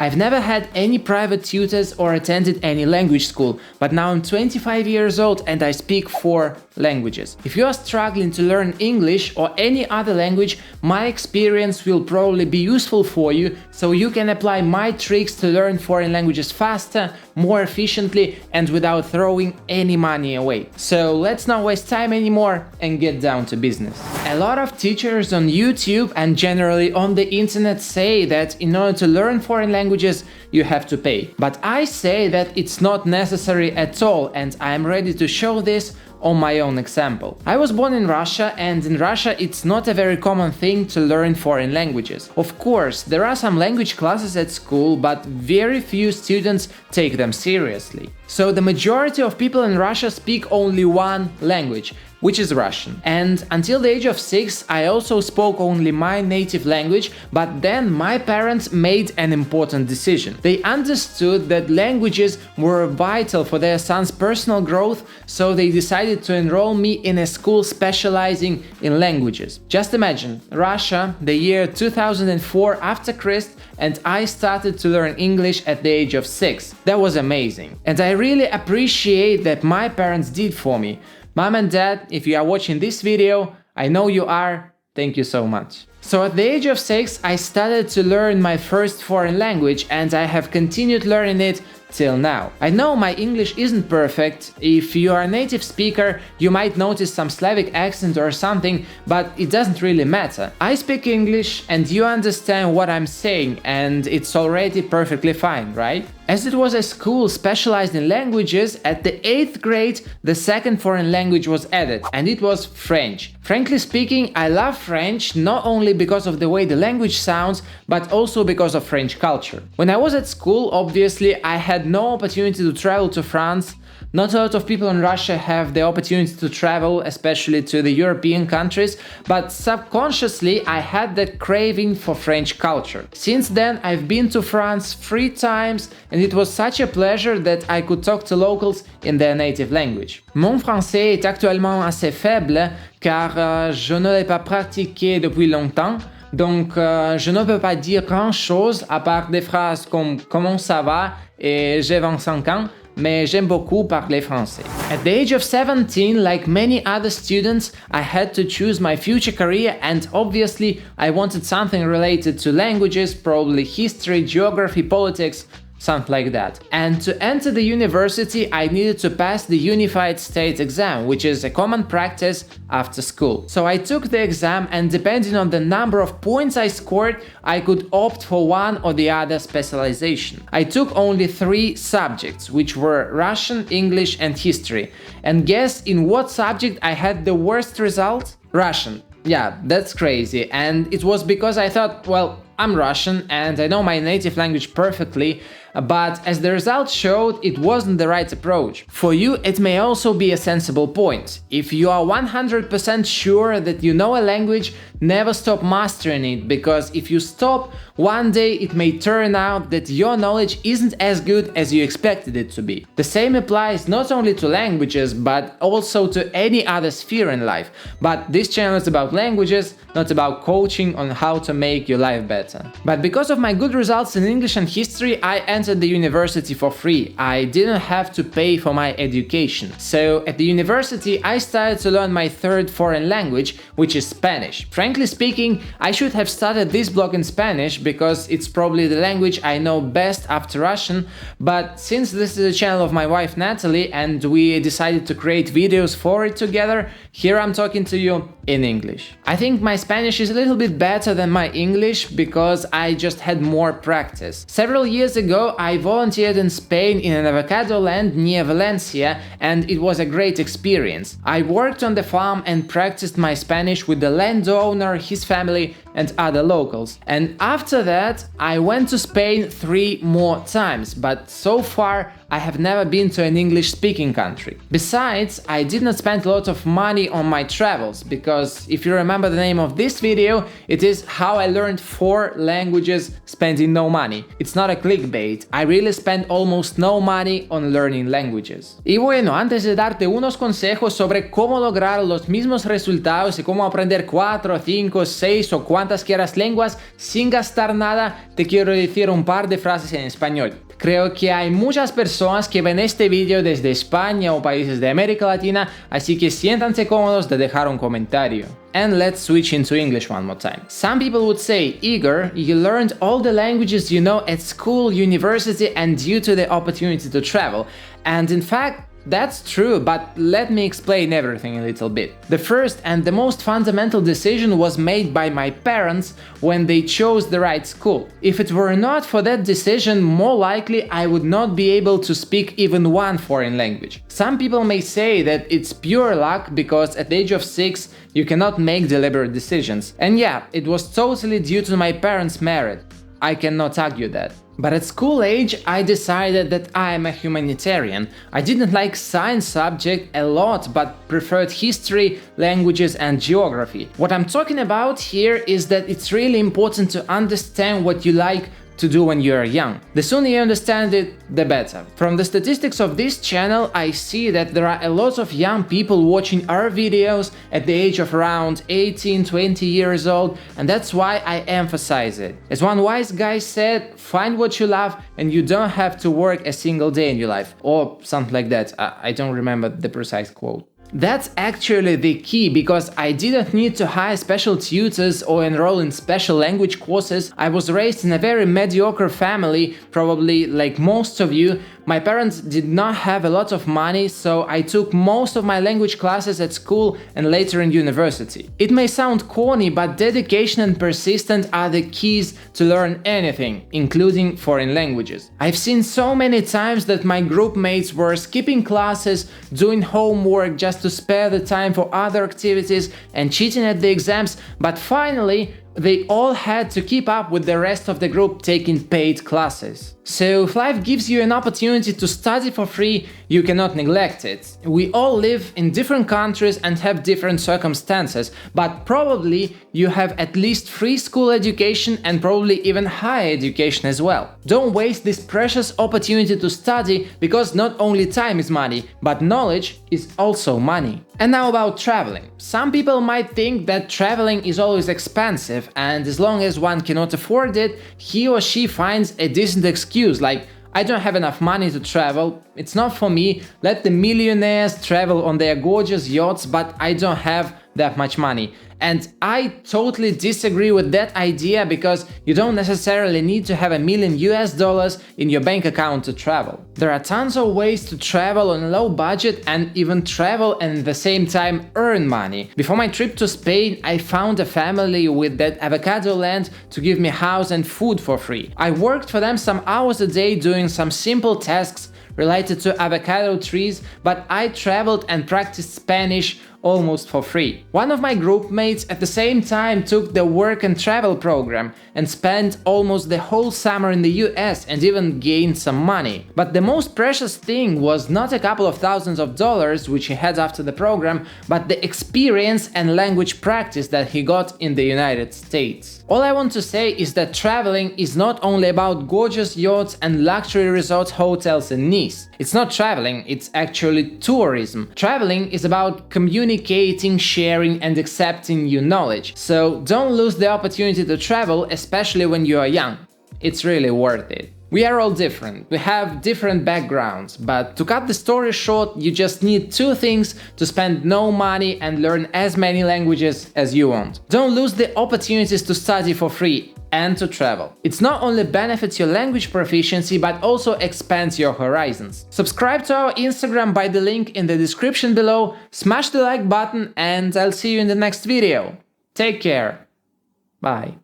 I've never had any private tutors or attended any language school, but now I'm 25 years old and I speak 4 languages. If you are struggling to learn English or any other language, my experience will probably be useful for you, so you can apply my tricks to learn foreign languages faster, more efficiently and without throwing any money away. So let's not waste time anymore and get down to business. A lot of teachers on YouTube and generally on the internet say that in order to learn foreign languages you have to pay. But I say that it's not necessary at all, and I am ready to show this on my own example. I was born in Russia, and in Russia it's not a very common thing to learn foreign languages. Of course, there are some language classes at school, but very few students take them seriously. So the majority of people in Russia speak only one language, which is Russian. And until the age of 6, I also spoke only my native language, but then my parents made an important decision. They understood that languages were vital for their son's personal growth, so they decided to enroll me in a school specializing in languages. Just imagine, Russia, the year 2004 after Christ, and I started to learn English at the age of 6. That was amazing. And I really appreciate that my parents did for me. Mom and Dad, if you are watching this video, I know you are, thank you so much. So at the age of 6, I started to learn my first foreign language, and I have continued learning it till now. I know my English isn't perfect. If you are a native speaker, you might notice some Slavic accent or something, but it doesn't really matter. I speak English and you understand what I'm saying, and it's already perfectly fine, right? As it was a school specialized in languages, at the 8th grade the second foreign language was added, and it was French. Frankly speaking, I love French not only because of the way the language sounds, but also because of French culture. When I was at school, obviously I had no opportunity to travel to France. Not a lot of people in Russia have the opportunity to travel, especially to the European countries, but subconsciously I had that craving for French culture. Since then I've been to France 3 times, and it was such a pleasure that I could talk to locals in their native language. Mon français est actuellement assez faible car je ne l'ai pas pratiqué depuis longtemps. Donc, je ne peux pas dire grand-chose à part des phrases comme « Comment ça va ?» et « J'ai 25 ans », mais j'aime beaucoup parler français. At the age of 17, like many other students, I had to choose my future career, and obviously I wanted something related to languages, probably history, geography, politics, something like that. And to enter the university, I needed to pass the Unified States exam, which is a common practice after school. So I took the exam, and depending on the number of points I scored, I could opt for one or the other specialization. I took only 3 subjects, which were Russian, English and history. And guess in what subject I had the worst result? Russian. Yeah, that's crazy. And it was because I thought, well, I'm Russian and I know my native language perfectly, but as the results showed, it wasn't the right approach. For you, it may also be a sensible point. If you are 100% sure that you know a language, never stop mastering it, because if you stop, one day it may turn out that your knowledge isn't as good as you expected it to be. The same applies not only to languages, but also to any other sphere in life. But this channel is about languages, not about coaching on how to make your life better. But because of my good results in English and history, I entered the university for free. I didn't have to pay for my education. So at the university, I started to learn my 3rd foreign language, which is Spanish. Frankly speaking, I should have started this blog in Spanish because it's probably the language I know best after Russian, but since this is a channel of my wife Natalie and we decided to create videos for it together, here I'm talking to you in English. I think my Spanish is a little bit better than my English because I just had more practice. Several years ago, I volunteered in Spain in an avocado land near Valencia, and it was a great experience. I worked on the farm and practiced my Spanish with the landowner, his family, and other locals. And after that, I went to Spain 3 more times, but so far I have never been to an English-speaking country. Besides, I did not spend a lot of money on my travels, because if you remember the name of this video, it is how I learned 4 languages spending no money. It's not a clickbait, I really spent almost no money on learning languages. Y bueno, antes de darte unos consejos sobre cómo lograr los mismos resultados y cómo aprender 4, 5, 6 o cuántos cuantas quieras lenguas, sin gastar nada, te quiero decir un par de frases en español. Creo que hay muchas personas que ven este vídeo desde España o países de América Latina, así que siéntanse cómodos de dejar un comentario. And let's switch into English one more time. Some people would say, Igor, you learned all the languages you know at school, university, and due to the opportunity to travel. And in fact, that's true, but let me explain everything a little bit. The first and the most fundamental decision was made by my parents when they chose the right school. If it were not for that decision, more likely I would not be able to speak even one foreign language. Some people may say that it's pure luck because at the age of 6 you cannot make deliberate decisions. And yeah, it was totally due to my parents' merit. I cannot argue that. But at school age, I decided that I am a humanitarian. I didn't like science subject a lot, but preferred history, languages and geography. What I'm talking about here is that it's really important to understand what you like to do when you are young. The sooner you understand it, the better. From the statistics of this channel, I see that there are a lot of young people watching our videos at the age of around 18-20 years old, and that's why I emphasize it. As one wise guy said, find what you love and you don't have to work a single day in your life, or something like that. I don't remember the precise quote. That's actually the key, because I didn't need to hire special tutors or enroll in special language courses. I was raised in a very mediocre family, probably like most of you. My parents did not have a lot of money, so I took most of my language classes at school and later in university. It may sound corny, but dedication and persistence are the keys to learn anything, including foreign languages. I've seen so many times that my group mates were skipping classes, doing homework just to spare the time for other activities and cheating at the exams, but finally they all had to keep up with the rest of the group taking paid classes. So if life gives you an opportunity to study for free, you cannot neglect it. We all live in different countries and have different circumstances, but probably you have at least free school education and probably even higher education as well. Don't waste this precious opportunity to study, because not only time is money, but knowledge is also money. And now about traveling. Some people might think that traveling is always expensive, and as long as one cannot afford it, he or she finds a decent excuse, like, I don't have enough money to travel, it's not for me, let the millionaires travel on their gorgeous yachts, but I don't have that much money. And I totally disagree with that idea, because you don't necessarily need to have $1 million in your bank account to travel. There are tons of ways to travel on a low budget and even travel and at the same time earn money. Before my trip to Spain, I found a family with that avocado land to give me house and food for free. I worked for them some hours a day doing some simple tasks related to avocado trees, but I traveled and practiced Spanish almost for free. One of my group mates at the same time took the work and travel program and spent almost the whole summer in the US and even gained some money. But the most precious thing was not a couple of thousands of dollars which he had after the program, but the experience and language practice that he got in the United States. All I want to say is that traveling is not only about gorgeous yachts and luxury resort hotels in Nice. It's not traveling, it's actually tourism. Traveling is about communicating, sharing and accepting new knowledge. So don't lose the opportunity to travel, especially when you are young. It's really worth it. We are all different, we have different backgrounds, but to cut the story short, you just need two things to spend no money and learn as many languages as you want. Don't lose the opportunities to study for free and to travel. It's not only benefits your language proficiency, but also expands your horizons. Subscribe to our Instagram by the link in the description below, smash the like button, and I'll see you in the next video. Take care. Bye.